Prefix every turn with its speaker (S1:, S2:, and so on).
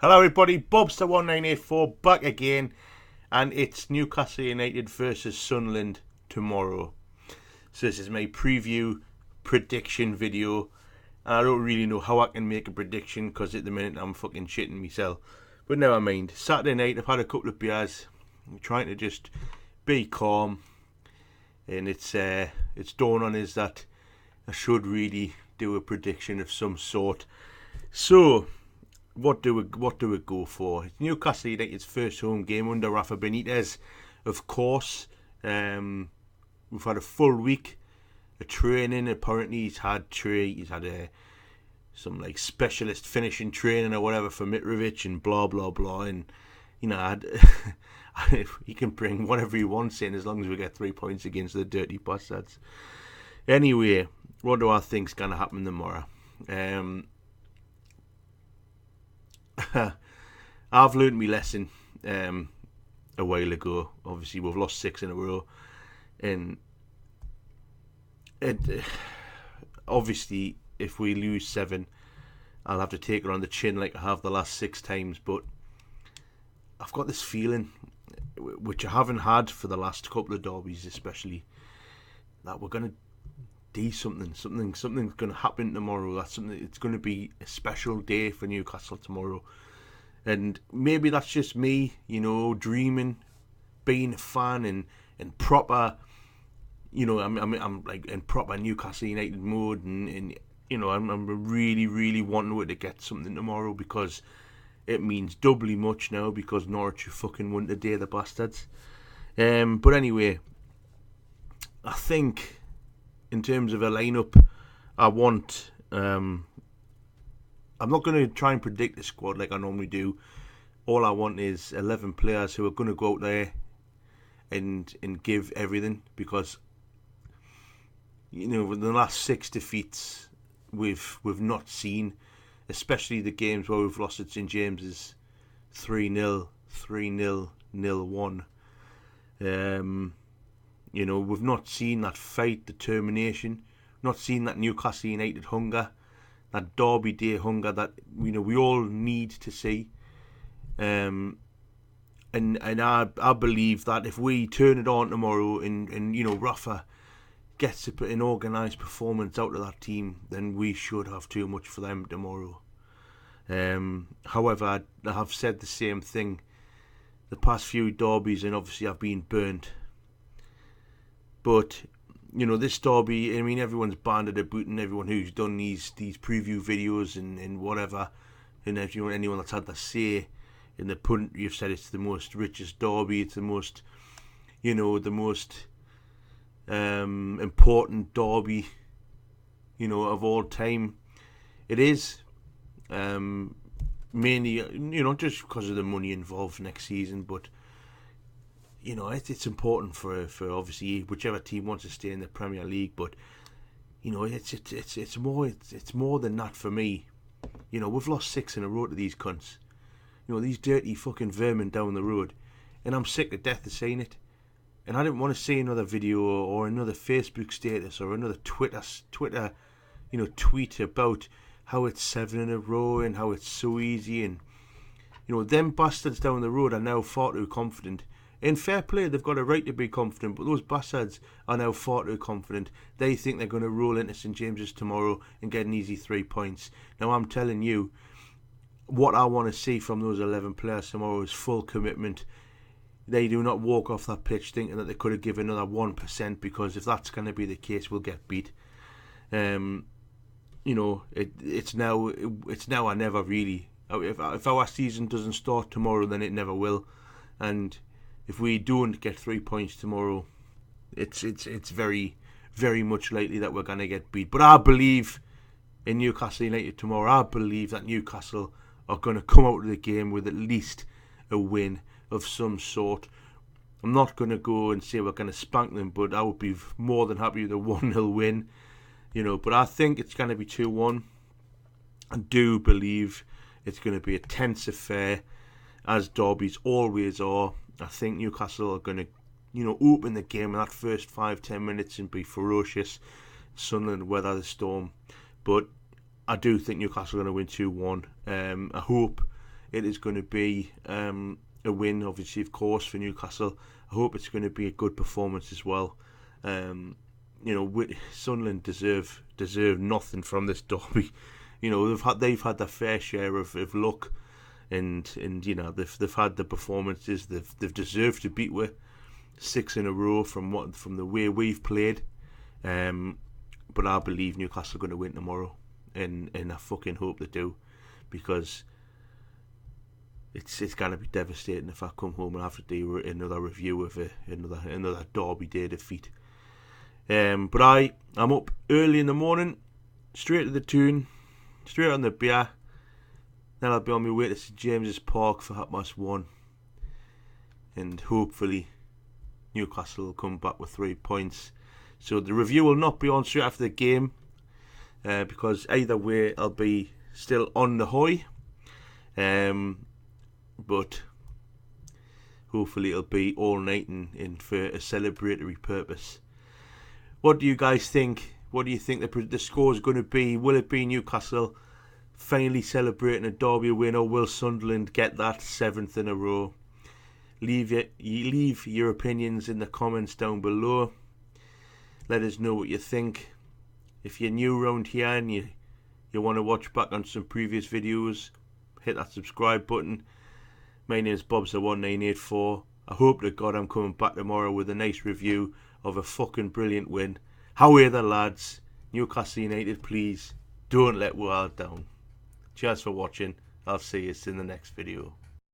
S1: Hello everybody, Bobster1984 back again, and it's Newcastle United versus Sunderland tomorrow. So this is my preview prediction video. I don't really know how I can make a prediction because at the minute I'm fucking shitting myself. But never mind. Saturday night I've had a couple of beers. I'm trying to just be calm, and it's dawned on us that I should really do a prediction of some sort. So what do we go for? It's Newcastle United's first home game under Rafa Benitez, of course. We've had a full week of training. Apparently he's had some like specialist finishing training or whatever for Mitrovic and blah blah blah. And you know, he can bring whatever he wants in as long as we get 3 points against the dirty bastards. Anyway, what do I think's gonna happen tomorrow? I've learned my lesson a while ago. Obviously, we've lost 6 in a row, and obviously, if we lose 7, I'll have to take it on the chin like I have the last 6 times. But I've got this feeling, which I haven't had for the last couple of derbies, especially, that we're gonna do something. Something's going to happen tomorrow. It's going to be a special day for Newcastle tomorrow. And maybe that's just me, dreaming, being a fan and proper, I'm like in proper Newcastle United mode, and I'm really, really wanting to get something tomorrow because it means doubly much now because Norwich fucking won today, the bastards. But anyway, I think in terms of a lineup, I want. I'm not going to try and predict the squad like I normally do. All I want is 11 players who are going to go out there and give everything, because with the last 6 defeats we've not seen, especially the games where we've lost at St James's 3-0, 3-0, 0-1. We've not seen that fight, determination, not seen that Newcastle United hunger, that Derby Day hunger that we all need to see. And I believe that if we turn it on tomorrow and Rafa gets to put an organised performance out of that team, then we should have too much for them tomorrow. However, I have said the same thing the past few derbies, and obviously I've been burnt. But this derby, I mean, everyone's banded about, and everyone who's done these preview videos and whatever, and anyone that's had their say in the punt, you've said it's the most richest derby, it's the most, the most important derby, of all time. It is, mainly, just because of the money involved next season, but it's important for obviously whichever team wants to stay in the Premier League. But it's more than that for me. We've lost 6 in a row to these cunts. These dirty fucking vermin down the road, and I'm sick to death of saying it. And I didn't want to see another video or another Facebook status or another Twitter tweet about how it's 7 in a row and how it's so easy. And them bastards down the road are now far too confident. In fair play, they've got a right to be confident, but those bastards are now far too confident. They think they're going to roll into St James's tomorrow and get an easy 3 points. Now, I'm telling you, what I want to see from those 11 players tomorrow is full commitment. They do not walk off that pitch thinking that they could have given another 1%, because if that's going to be the case, we'll get beat. It's now or never, really. If our season doesn't start tomorrow, then it never will. And if we don't get 3 points tomorrow, it's very, very much likely that we're going to get beat. But I believe in Newcastle United tomorrow. I believe that Newcastle are going to come out of the game with at least a win of some sort. I'm not going to go and say we're going to spank them, but I would be more than happy with a 1-0 win. But I think it's going to be 2-1. I do believe it's going to be a tense affair, as derbies always are. I think Newcastle are going to, open the game in that first 5-10 minutes and be ferocious. Sunderland weather the storm. But I do think Newcastle are going to win 2-1. I hope it is going to be a win, obviously, of course, for Newcastle. I hope it's going to be a good performance as well. Sunderland deserve nothing from this derby. They've had their fair share of luck, and they've had the performances they've deserved to beat with 6 in a row from the way we've played. But I believe Newcastle are going to win tomorrow, and I fucking hope they do, because it's going to be devastating if I come home and have to do another review of another Derby Day defeat. But I'm up early in the morning, straight to the tune, straight on the beer. Then I'll be on my way to St James's Park for 1:30, and hopefully Newcastle will come back with 3 points. So the review will not be on straight after the game, because either way I'll be still on the high. But hopefully it'll be all night and for a celebratory purpose. What do you guys think? What do you think the score is going to be? Will it be Newcastle finally celebrating a derby win, or will Sunderland get that 7th in a row? Leave your opinions in the comments down below. Let us know what you think. If you're new around here and you want to watch back on some previous videos, hit that subscribe button. My name is Bobster1984. I hope to God I'm coming back tomorrow with a nice review of a fucking brilliant win. How are the lads? Newcastle United, please don't let Wild down. Cheers for watching. I'll see you in the next video.